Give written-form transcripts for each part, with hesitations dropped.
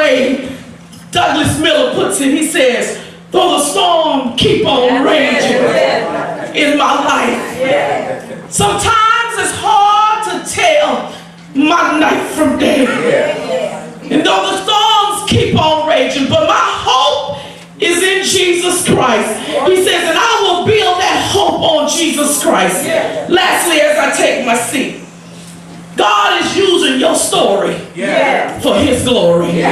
way Douglas Miller puts it, he says, though the storm keep on raging in my life, sometimes it's hard to tell my night from day. And though the storms keep on raging, but my hope is in Jesus Christ. He says, and I will build that hope on Jesus Christ. Lastly, as I take my seat, God is using your story for his glory.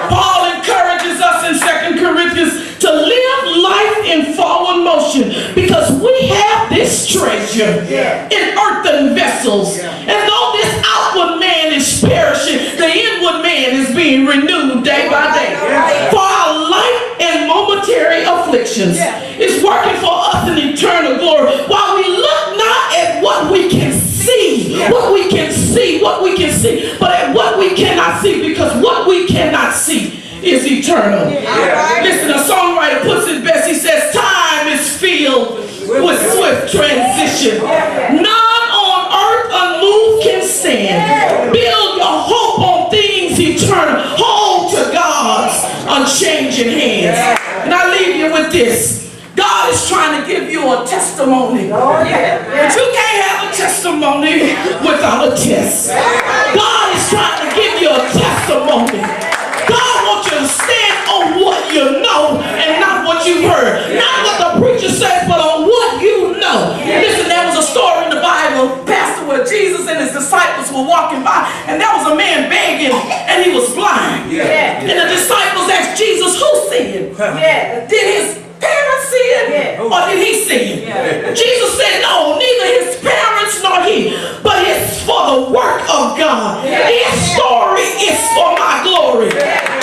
Paul encourages us in 2 Corinthians to live life in forward motion because we have this treasure in earthen vessels. And though this outward man is perishing, the inward man is being renewed day by day. For our light and momentary afflictions is working for us in eternal glory, while we look not at what we can see, what we can see, but at what we cannot see, because what we cannot see is eternal. Listen, a songwriter puts it best. He says, time is filled with swift transition. None on earth unmoved can stand. Build your hope on things eternal. Hold to God's unchanging hands. And I leave you with this. God is trying to give you a testimony. But you can't have a testimony without a test. God is trying to give you a testimony. God wants you to stand on what you know and not what you heard. Not what the preacher says, but on what you know. Listen, there was a story in the Bible, Pastor, where Jesus and his disciples were walking by, and there was a man begging, and he was blind. And the disciples asked Jesus, who sinned? Did his parents see it, or did he see it? Jesus said, no, neither his parents nor he, but it's for the work of God. His story is for my glory.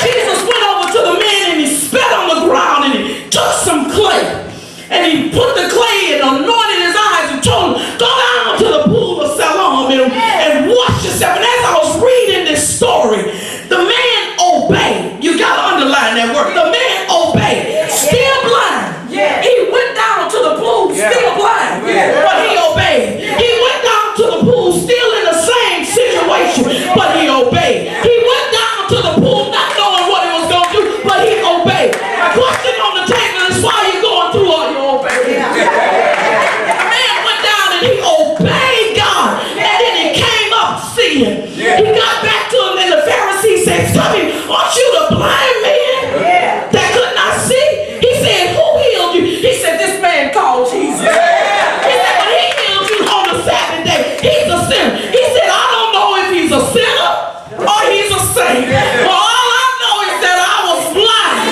Jesus went over to the man and he spat on the ground and he took some clay and he put the clay and anointed his eyes and told him, go down to the pool of Siloam and wash yourself. And as I was reading this story, the man obeyed. You got to underline that word. The man obeyed. Still blind. He went down to the pool, still blind, but he obeyed. He went down to the pool, still in the same situation, but he obeyed. He went down to the pool, not knowing what he was going to do, but he obeyed. The question on the table is, why are you going through all your obeying? The man went down and he obeyed God, and then he came up seeing. He got back to him, and the Pharisee said, tell me, aren't you the blind man that could not see? He said, who healed you? He said, this man called Jesus. He said, when he healed you on the Sabbath day, he's a sinner. He said, I don't know if he's a sinner or he's a saint. But all I know is that I was blind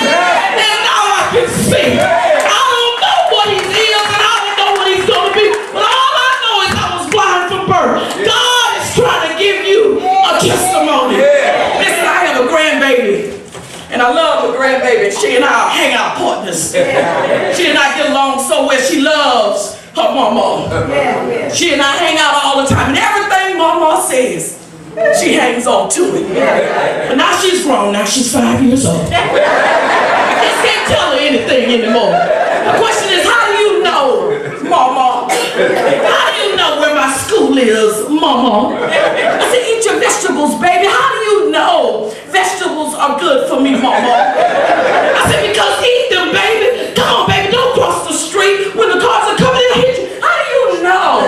and now I can see. I don't know what he is and I don't know what he's going to be. But all I know is I was blind from birth. God is trying to give you a testimony. Listen, I have a grandbaby. And I love the grandbaby. She and I are hangout partners. She and I get along so well. She loves her mama. She and I hang out all the time. And everything mama says, she hangs on to it. But now she's grown. Now she's 5 years old. I just can't tell her anything anymore. The question is, how do you know, mama? How do you know where my school is, mama? I said, eat your vegetables, baby. How do you know vegetables are good for me, mama? I said, because eat them, baby. Come on, baby, don't cross the street when the cars are coming in and hit you. How do you know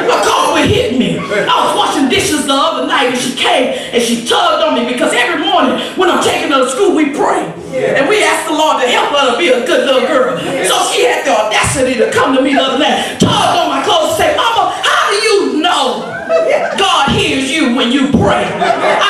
a car would hit me? I was washing dishes the other night and she came and she tugged on me because every morning when I'm taking her to school, we pray. And we ask the Lord to help her to be a good little girl. So she had the audacity to come to me the other night, tugged on my clothes and say, mama, how do you know God hears you when you pray? I